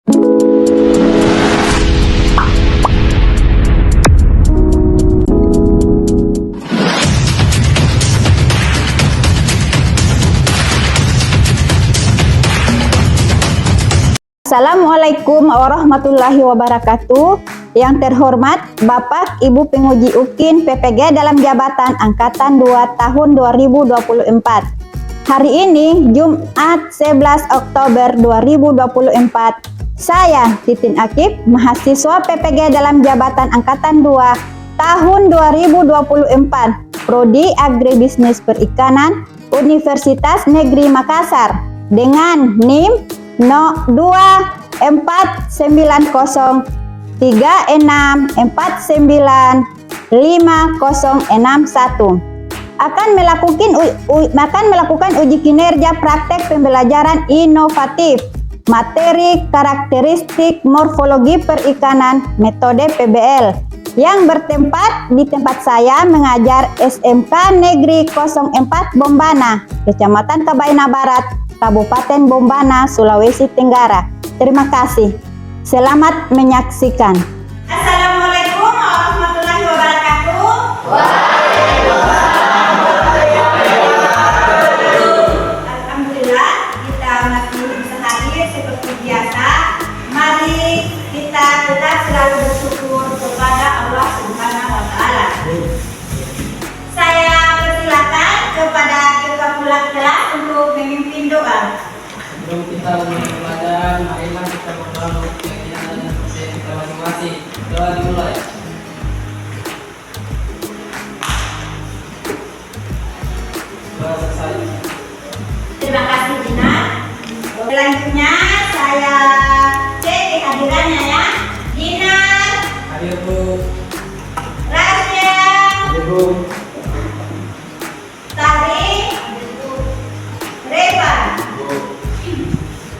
Assalamualaikum warahmatullahi wabarakatuh. Yang terhormat Bapak Ibu Penguji UKIN PPG dalam jabatan Angkatan 2 tahun 2024. Hari ini Jumat 11 Oktober 2024, saya Titin Akif, mahasiswa PPG dalam jabatan Angkatan 2 tahun 2024, Prodi Agribisnis Perikanan, Universitas Negeri Makassar, dengan NIM 24863649561 akan melakukan uji kinerja praktek pembelajaran inovatif materi karakteristik morfologi perikanan metode PBL yang bertempat di tempat saya mengajar SMK Negeri 04 Bombana, Kecamatan Kabaina Barat, Kabupaten Bombana, Sulawesi Tenggara. Terima kasih. Selamat menyaksikan. Assalamualaikum warahmatullahi wabarakatuh. Waalaikumsalam warahmatullahi wabarakatuh. Alhamdulillah, kita masih bisa hadir seperti biasa. Mari kita tetap selalu bersyukur kepada Allah Subhanahu wa Ta'ala. Saya persilakan kepada ketua kelas untuk memimpin doa. Sebelum kita mulai pelajaran, marilah kita membangun kegiatan dan proses kita masing-masing. Doa dimulai. Doa selesai. Terima kasih Dina. Selanjutnya saya cek kehadirannya ya. Dina, Hadir Bu. Rasya, Hadir Bu. Tari, Reva,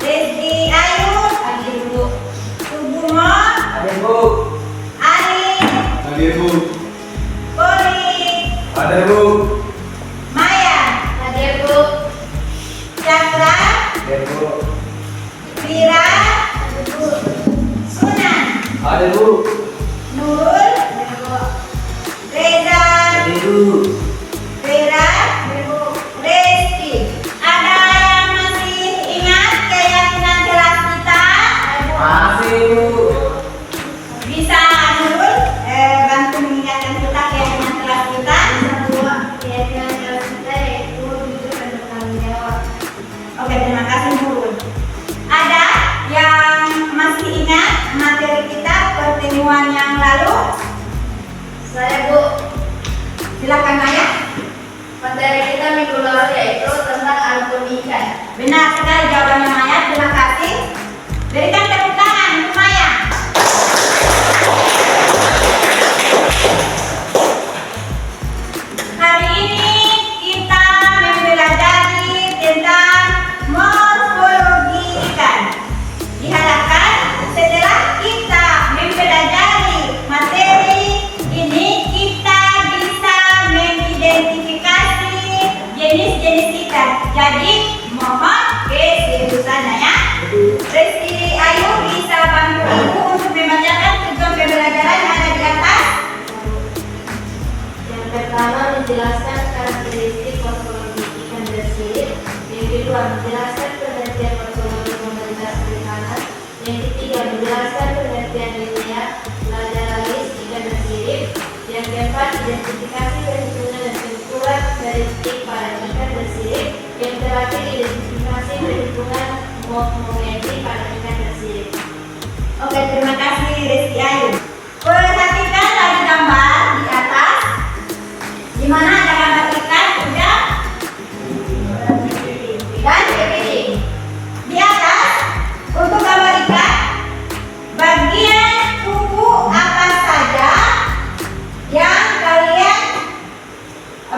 Rizky Ayu, hadir Bu. Subumo, Hadir Bu. Ali, Hadir Bu. Kori, Hadir Bu. Maya, hadir Bu. Cakra, Hadir Bu. Vira, hadir Bu. Sunan, Hadir Bu. Nurul, hadir Bu. Reza, Hadir Bu. Vera, Resti. Ada yang masih ingat keyakinan kelas kita? Masih Bu. Bisa Nurul bantu mengingatkan kita keyakinan kelas kita? Keyakinan kelas kita yaitu jujur dan bertanggung jawab. Oke, terima kasih Nurul. Ada yang masih ingat materi kita pertemuan yang lalu? Saya Bu, Silakan Maya. materi kita minggu lalu yaitu tentang anatomi ikan. Benar sekali jawabannya Maya, terima kasih. Berikan tepuk tangan untuk Maya. Hari ini kita mempelajari tentang morfologi ikan. Diharapkan setelah kita mempelajari materi ini, kita bisa mengidentifikasi jenis-jenis ikan. Jadi mohon keseriusannya ya. Rizky Ayu bisa bantu Ibu untuk membacakan tujuan pembelajaran yang ada di atas. Yang pertama menjelaskan karakteristik morfologi ikan bersirip. Yang kedua menjelaskan pengertian morfologi komunitas perikanan. Yang ketiga menjelaskan pengertian linear lateralisme ikan bersirip. Yang keempat identifikasi perhitungan dan pengukuran karakteristik pada ikan bersirip. Yang terakhir identifikasi perhitungan morfometri pada ikan bersirip. Oke, terima kasih Rizky Ayu. Perhatikan lagi gambar di atas. Di mana ada gambar ikan, udang, dan kepiting. Di atas, untuk gambar ikan, bagian tubuh apa saja yang kalian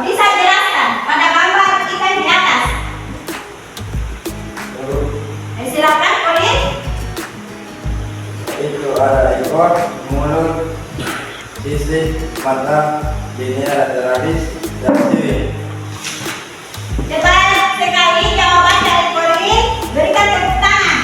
bisa jelaskan pada gambar ikan di atas? Silakan, Colin. Itu ada ekor, mulut, sisik, mata, linear lateralis, dan sirip. Cepat sekali jawaban dari Colin. Berikan tepuk tangan.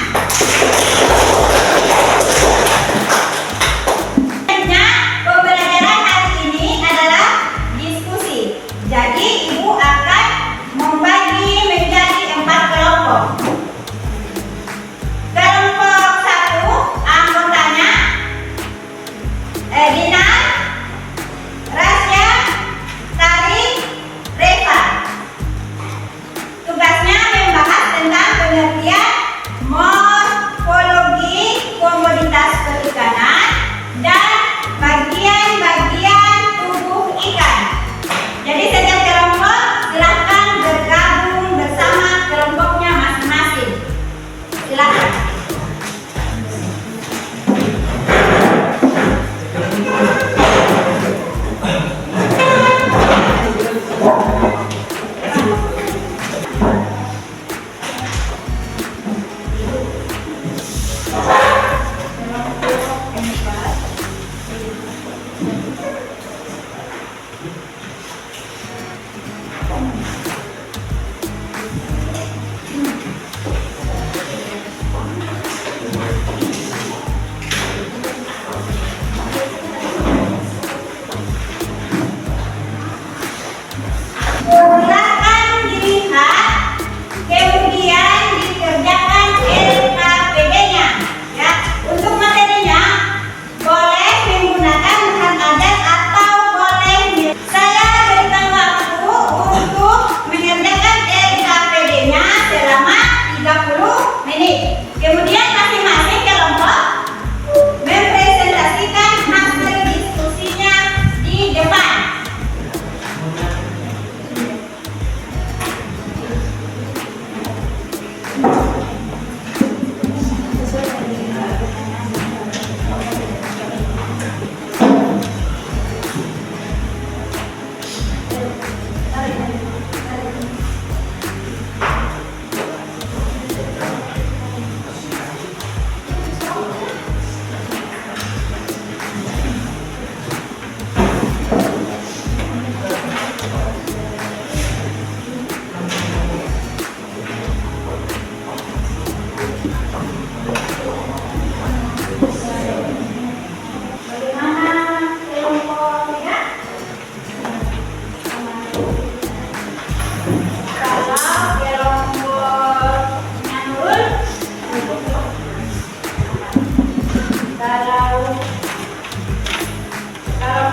Kalau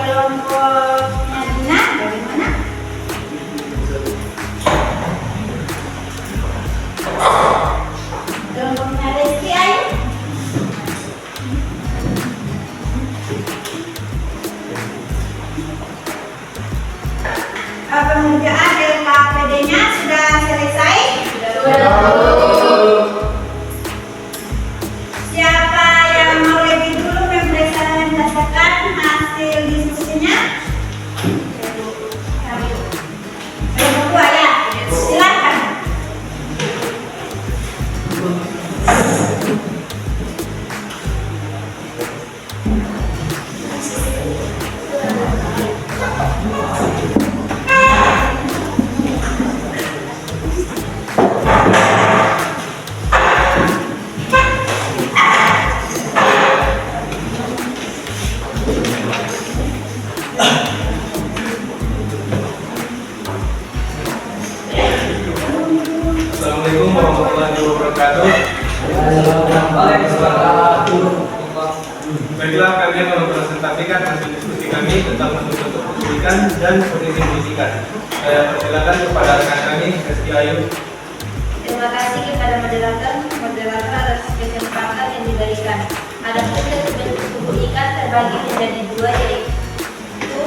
kelompoknya Dina bagaimana? Kelompoknya Rizky Ayu? Pengerjaan LKPD-nya sudah selesai? Siapa yang mau lebih dulu mempresentasikan hasil diskusinya? Yang berdua ya, silakan. Assalamualaikum warahmatullahi wabarakatuh. Baiklah, kami akan mempresentasikan hasil diskusi kami tentang bentuk-bentuk pendidikan dan kondisi pendidikan. Saya persilakan kepada rekan kami, Rizky Ayu. Terima kasih kepada moderator atas kesempatan yang diberikan. Adapun bentuk tubuh ikan terbagi menjadi dua, yaitu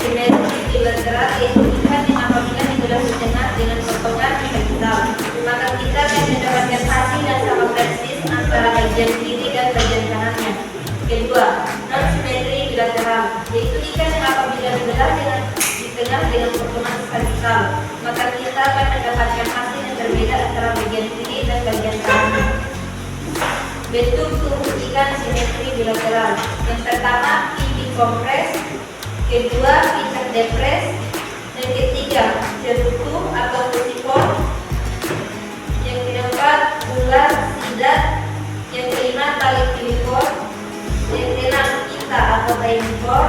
simetri bilateral, yaitu ikan yang apabila dibelah setengah dengan potongan vertikal, maka kita akan mendapatkan hasil yang sama persis antara bagian kiri dan bagian kanannya. Kedua, non simetri bilateral, yaitu ikan yang apabila dibelah di tengah dengan potongan vertikal, maka kita akan mendapatkan hasil yang berbeda antara bagian kiri dan bagian kanan. Bentuk tubuh ikan simetri bilateral. Yang pertama, pipi kompres. Kedua, ikat depres. Yang ketiga, cerutu atau pusipon. Yang keempat, ular sidat. Yang kelima, tali kilipor. Yang keenam, kita atau kainipor.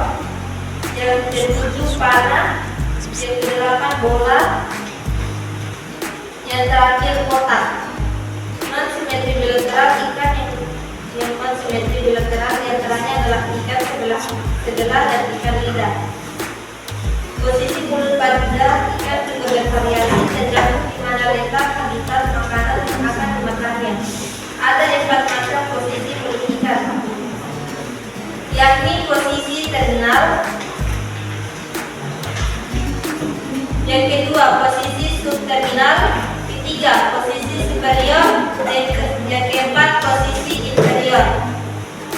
Yang ketujuh, panah. Yang kedelapan, bola. Yang terakhir, kotak. Non simetri bilateral, ikan yang non simetri bilateral diantaranya adalah ikan sebelah dan ikan lidah. Posisi mulut pada ikan juga bervariasi tergantung di mana letak habitat makanan yang akan dimakannya. Ada 4 macam posisi mulut ikan, yakni posisi terminal. Yang kedua, posisi subterminal. Ketiga, posisi superior. Dan yang keempat, posisi inferior.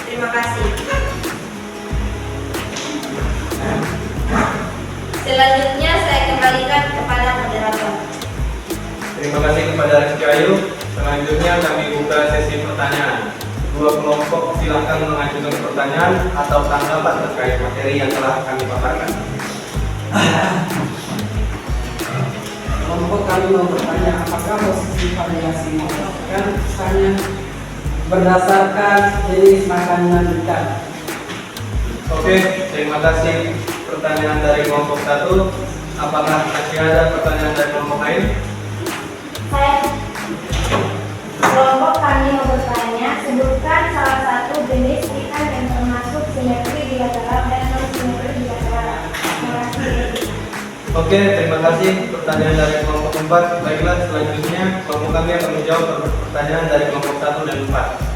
Terima kasih. Selanjutnya saya kembalikan kepada moderator. Terima kasih kepada Rizky Ayu. Selanjutnya kami buka sesi pertanyaan. Dua kelompok silakan mengajukan pertanyaan atau tanggapan terkait materi yang telah kami paparkan. Kelompok kami mau bertanya, apakah posisi variasi makan misalnya berdasarkan jenis makanan ikan? Oke, terima kasih. Pertanyaan dari kelompok 1. Apakah masih ada pertanyaan dari kelompok lain? Kelompok kami mau bertanya, sebutkan salah satu jenis ikan yang termasuk simetri bilateral dan non simetri bilateral. Terima kasih. Oke, terima kasih. Pertanyaan dari kelompok 4. Baiklah, selanjutnya kelompok kami akan menjawab pertanyaan dari kelompok 1 dan 4.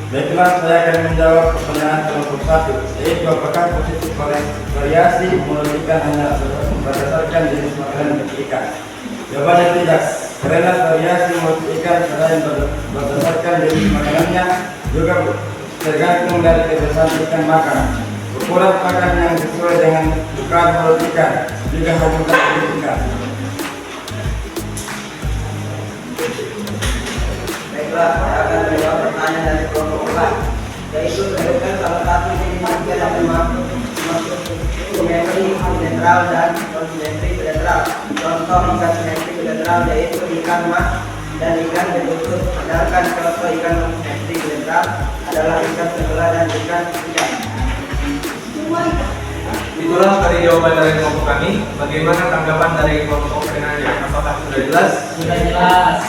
Baiklah, saya akan menjawab pertanyaan kelompok 1, yaitu apakah posisi variasi mulut ikan hanya berdasarkan jenis makanan ikan? Jawabannya tidak, karena variasi mulut ikan selain berdasarkan jenis makanannya juga tergantung dari kebiasaan ikan makan. Ukuran makan yang sesuai dengan ukuran mulut ikan juga harus diperhatikan. Baiklah, saya akan menjawab pertanyaan dari kelompok 4, yaitu sebutkan salah satu jenis ikan yang termasuk simetri bilateral dan non simetri bilateral. Contoh ikan simetri bilateral yaitu ikan mas dan ikan betutu, sedangkan contoh ikan non simetri bilateral adalah ikan sebelah dan ikan sidat. Itulah tadi jawaban dari kelompok kami. Bagaimana tanggapan dari kelompok penanya? Apakah sudah jelas? Sudah jelas.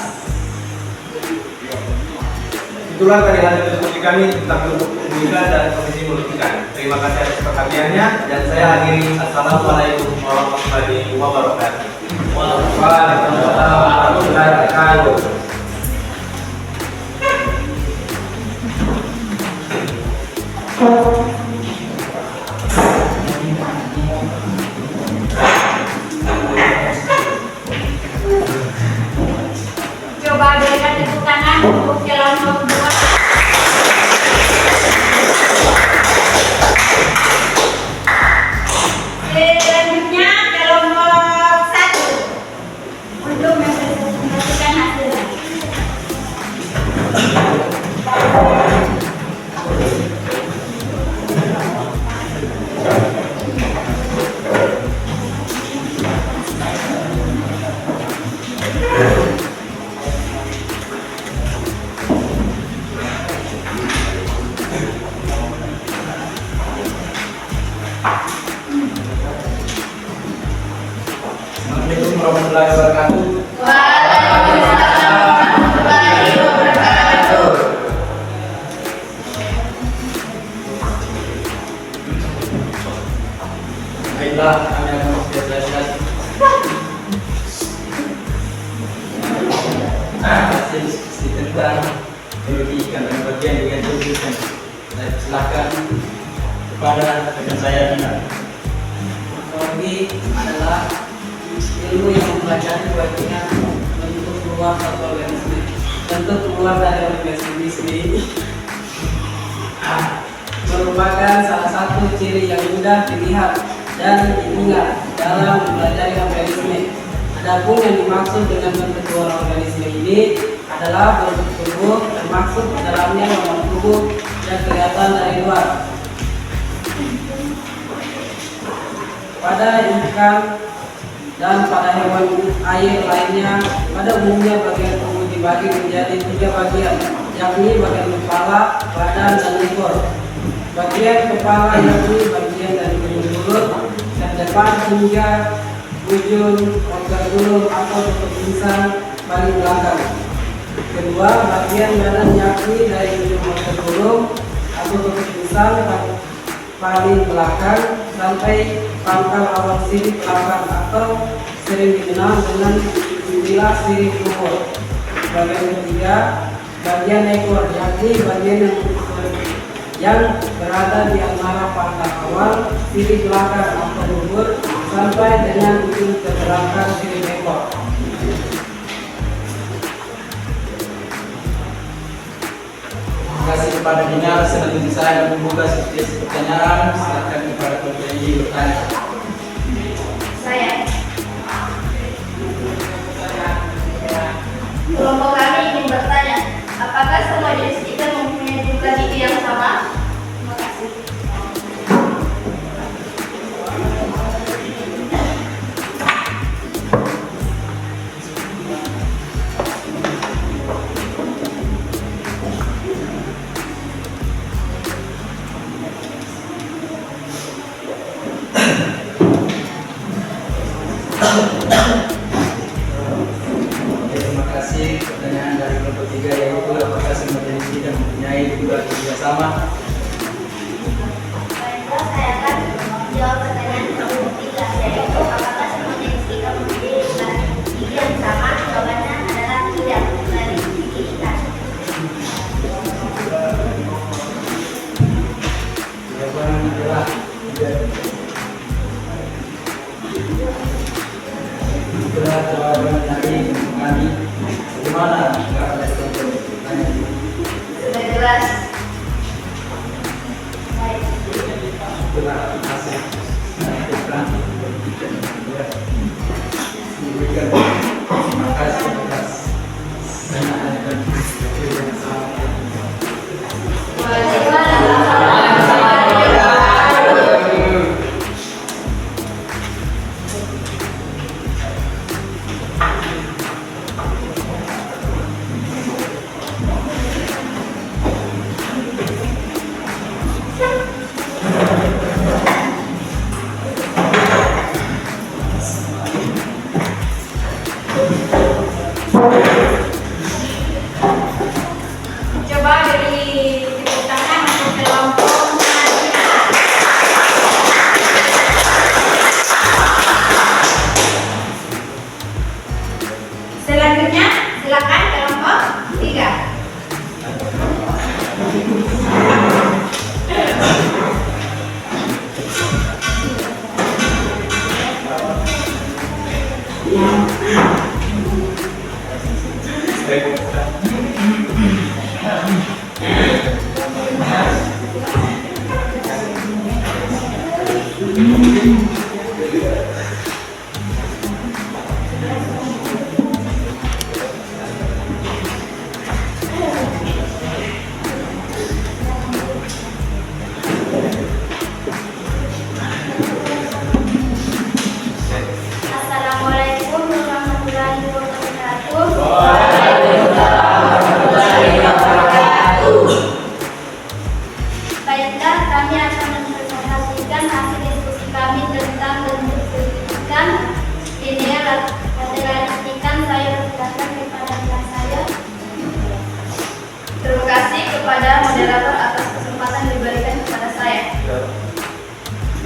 Itulah tadi hasil diskusi kami tentang bentuk ikan dan posisi mulut ikan. Terima kasih atas perhatiannya dan saya akhiri. Assalamualaikum warahmatullahi wabarakatuh. Waalaikumsalam warahmatullahi wabarakatuh. Coba berikan tepuk tangan untuk kelompok 2. Selanjutnya kelompok 1 untuk mempresentasikan hasilnya. Assalamualaikum warahmatullahi wabarakatuh. Baiklah, kami akan mempresentasikan hasil diskusi tentang biologi ikan dan bagian dengan tulisan. Saya silakan kepada rekan saya Dina. Biologi adalah ilmu yang mempelajari bagaimana bentuk keluar satu organisme. Bentuk keluar dari organisme ini merupakan salah satu ciri yang mudah dilihat dan diingat dalam mempelajari organisme. Adapun yang dimaksud dengan bentuk keluar organisme ini adalah bentuk tubuh, termaksud dalamnya memang tubuh yang kelihatan dari luar. Pada ikan dan pada hewan air lainnya, pada umumnya bagian tubuh dibagi menjadi 3 bagian, yakni bagian kepala, badan, dan ekor. Bagian kepala yakni bagian dari ujung mulut dan depan hingga ujung organ gulung atau tutup insang paling belakang. Kedua, bagian badan yakni dari ujung organ gulung atau tutup insang paling belakang sampai pangkal awal sirip belakang atau sering dikenal dengan istilah sirip luhur. Bagian ketiga, bagian ekor yakni bagian yang berada di antara pangkal awal sirip belakang atau luhur sampai dengan ujung ke belakang sirip ekor. Terima kasih kepada Dina. Selanjutnya saya akan membuka sesi pertanyaan. Silakan kepada kelompok ini bertanya. Saya. Kelompok kami ingin bertanya, apakah semua jenis ikan mempunyai jumlah gigi yang sama? Terima kasih. Terima kasih. Pertanyaan dari kelompok 3 yaitu apakah semua jenis ikan mempunyai jumlah gigi yang sama? Baiklah, saya akan menjawab pertanyaan kelompok 3, yaitu apakah semua jenis ikan mempunyai jumlah gigi yang sama? Jawabannya adalah tidak dari gigi ikan. Jawaban adalah tidak. Itulah jawaban dari kami. Bagaimana jika ada kelompok bertanya? Sudah jelas. Baik. Itulah hasil. Terima kasih atas penanganan yang sangat. Coba Assalamualaikum warahmatullahi wabarakatuh. Baiklah, kami akan mempresentasikan hasil diskusi kami tentang bentuk sertifikat linear karakteristik. Saya persilakan kepada kelas saya. Terima kasih kepada moderator atas kesempatan diberikan kepada saya.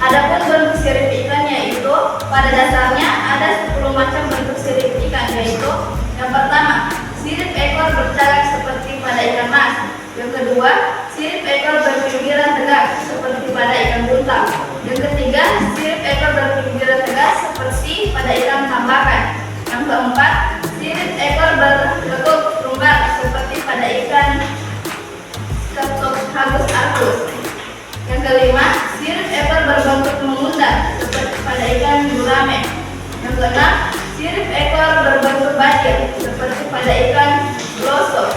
Adapun bentuk sirip ikan yaitu pada dasarnya ada 10 macam bentuk sirip ikan, yaitu yang pertama, sirip ekor bercakap seperti pada ikan mas. Yang kedua, sirip ekor berpinggiran tegak seperti pada ikan buntal. Yang ketiga, sirip ekor berpinggiran tegak seperti pada ikan tambakan. Yang keempat, sirip ekor berbentuk lumbar seperti pada ikan Scotophagus arcus. Yang kelima, sirip ekor berbentuk mengundang seperti pada ikan gurame. Yang keenam, sirip ekor berbentuk banjir seperti pada ikan loso.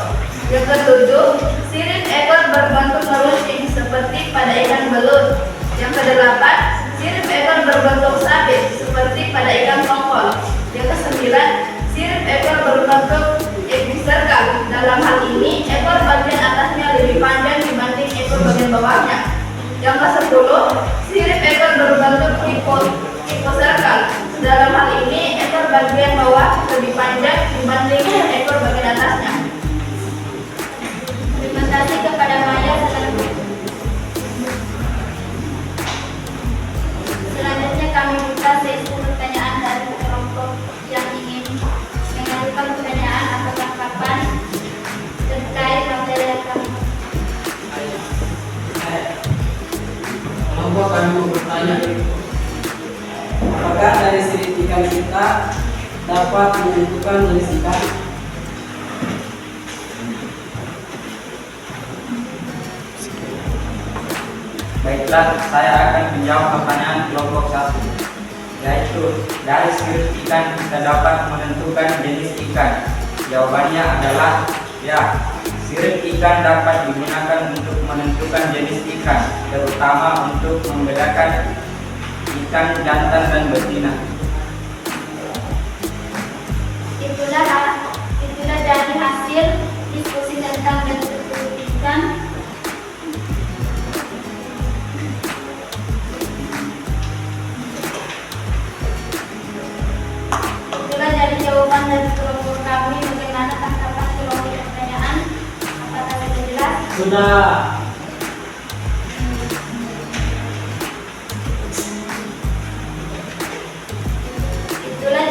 Yang ketujuh, sirip ekor berbentuk meruncing seperti pada ikan belut. Yang kedelapan, sirip ekor berbentuk sabit seperti pada ikan tongkol. Yang kesembilan, sirip ekor berbentuk episerkal. Dalam hal ini, ekor bagian atasnya lebih panjang dibanding ekor bagian bawahnya. Yang ke-10, sirip ekor berbentuk hiposerkal. Dalam hal ini, ekor bagian bawah lebih panjang dibanding ekor bagian atasnya. Terima kasih kepada Maya. Selanjutnya kami buka sesi pertanyaan dari kelompok yang ingin mengajukan pertanyaan atau tanggapan terkait materi yang kami. Kelompok kami mau bertanya, apakah dari sirip ikan kita dapat menentukan jenis ikan? Baiklah, saya akan menjawab pertanyaan kelompok 1, yaitu dari sirip ikan kita dapat menentukan jenis ikan. Jawabannya adalah ya. Sirip ikan dapat digunakan untuk menentukan jenis ikan, terutama untuk membedakan ikan jantan dan betina. Itulah dari hasil diskusi tentang bentuk sirip ikan. Itulah dari jawaban dari kelompok kami. Bagaimana tanggapan kelompok pertanyaan? Apakah sudah jelas? Sudah. Itulah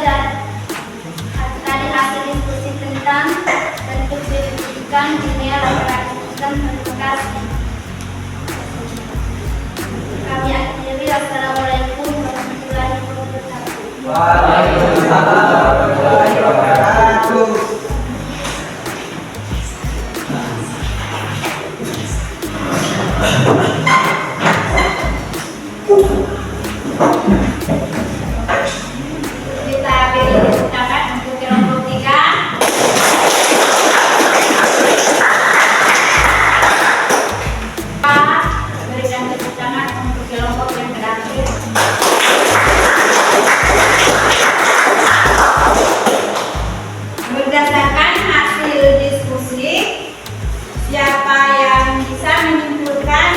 dari hasil diskusi tentang bentuk sirip ikan linear karakteristik. Terima kasih. Kami akhiri. Assalamualaikum warahmatullahi wabarakatuh. Waalaikumsalam warahmatullahi wabarakatuh. Kita beri tepuk tangan untuk kelompok 3. Berikan tepuk tangan untuk kelompok yang terakhir. Berdasarkan hasil diskusi, siapa yang bisa menyimpulkan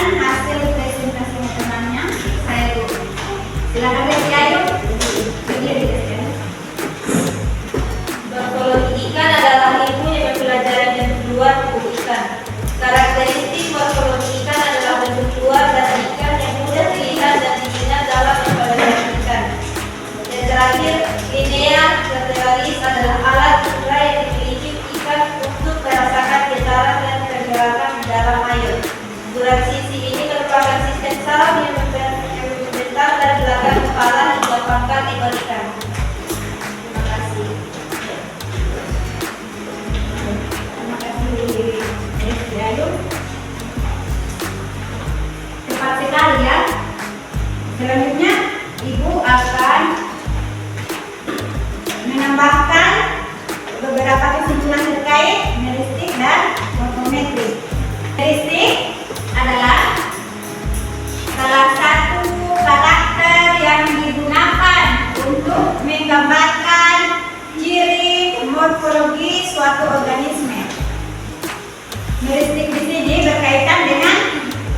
Heuristik di sini berkaitan dengan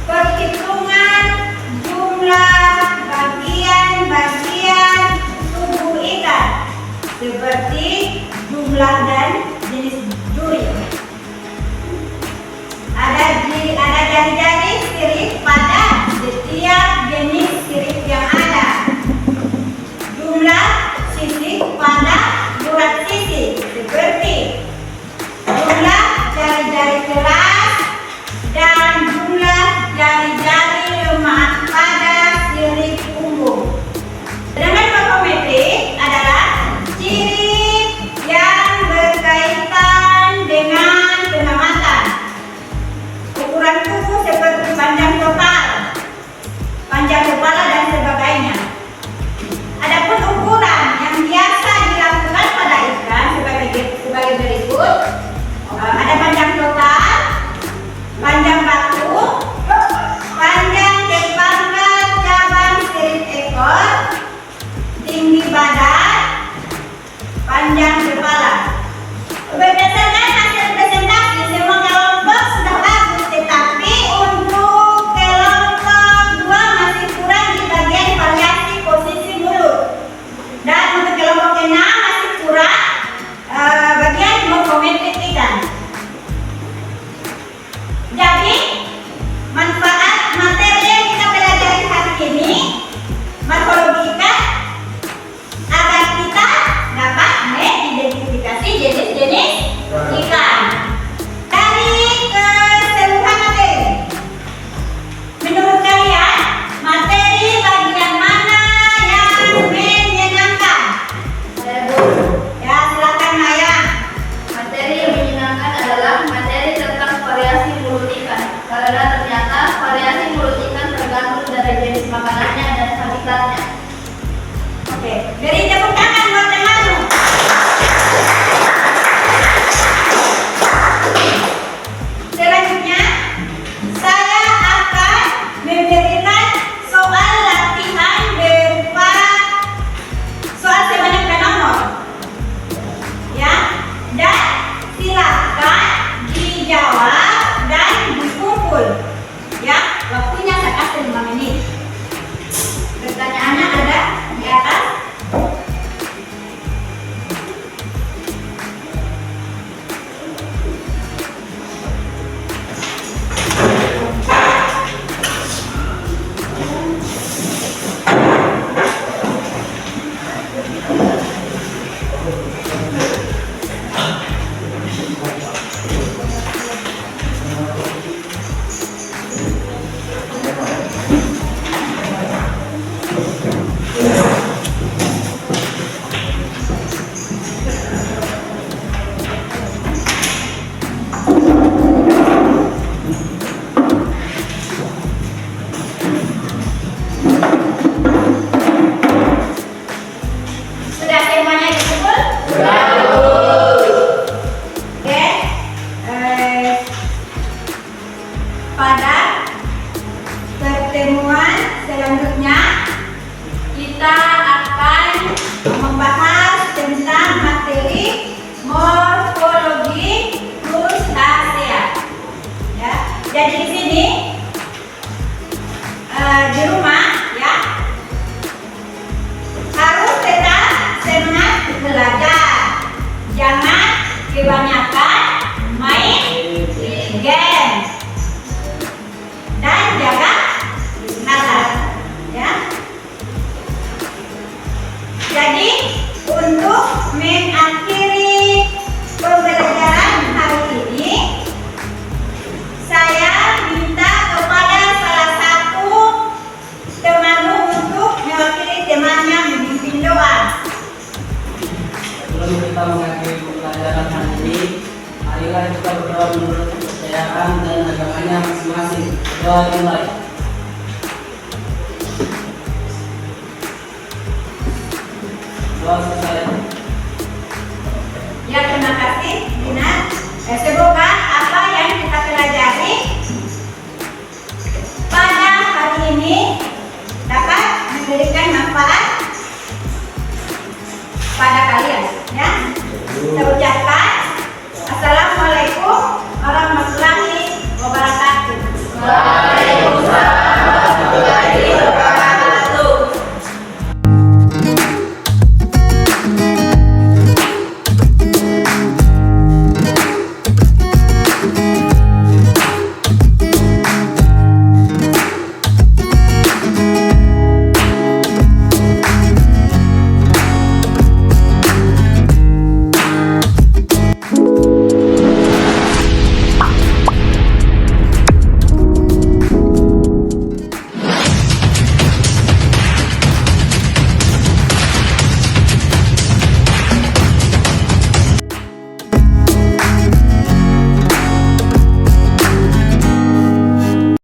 perhitungan jumlah bagian-bagian tubuh ikan seperti jumlah dan jenis duri. Ada jari-jari sirip pada setiap jenis sirip yang ada. Jumlah sisik pada urat sisik seperti jumlah jari-jari keras dan jumlah jari-jari lemak pada sirip punggung. Sedangkan morfometrik adalah ciri yang berkaitan dengan pengamatan. Ukuran tubuh seperti panjang total, panjang kepala dan sebagainya. Adapun ukuran yang biasa dilakukan pada ikan sebagai berikut. Ada panjang total, panjang baku, panjang pangkal cabang sirip ekor, tinggi badan, panjang kepala. Berdasarkan hasil presentasi, semua kelompok sudah bagus, tetapi untuk kelompok 2 masih kurang di bagian variasi posisi mulut. Dan untuk kelompok 6 masih kurang bagian morfometrik ikan. Jadi, manfaat materi yang kita pelajari hari ini, morfologi ikan, agar kita dapat mengidentifikasi jenis-jenis ikan. Dari keseluruhan materi, menurut kalian, materi bagian mana yang menyenangkan? Ya, silakan Maya. Materi yang menyenangkan adalah materi tentang variasi mulut ikan, karena ternyata variasi mulut ikan tergantung dari jenis makanannya dan habitatnya. Oke, beri tepuk tangan buat temanmu. Selanjutnya, saya akan memberikan soal latihan berupa soal sebanyak 2 nomor. Ya, dan silakan dijawab dan dikumpul. Ya, waktunya saya kasih 5 menit. Pertanyaannya ada di atas. Sudah semuanya dikumpul? Oke. Pada pertemuan selanjutnya kita akan membahas tentang materi morfologi krustasea. Ya. Jadi di sini di rumah ya harus tetap semangat belajar. Jangan kebanyakan main game dan jaga kesehatan. Ya. Jadi untuk mengakhiri pembelajaran hari ini, saya minta kepada salah satu temanmu untuk mewakili temannya memimpin doa. Sebelum kita mengakhiri pembelajaran hari ini, marilah kita berdoa menurut kepercayaan dan agamanya masing-masing. Doa dimulai.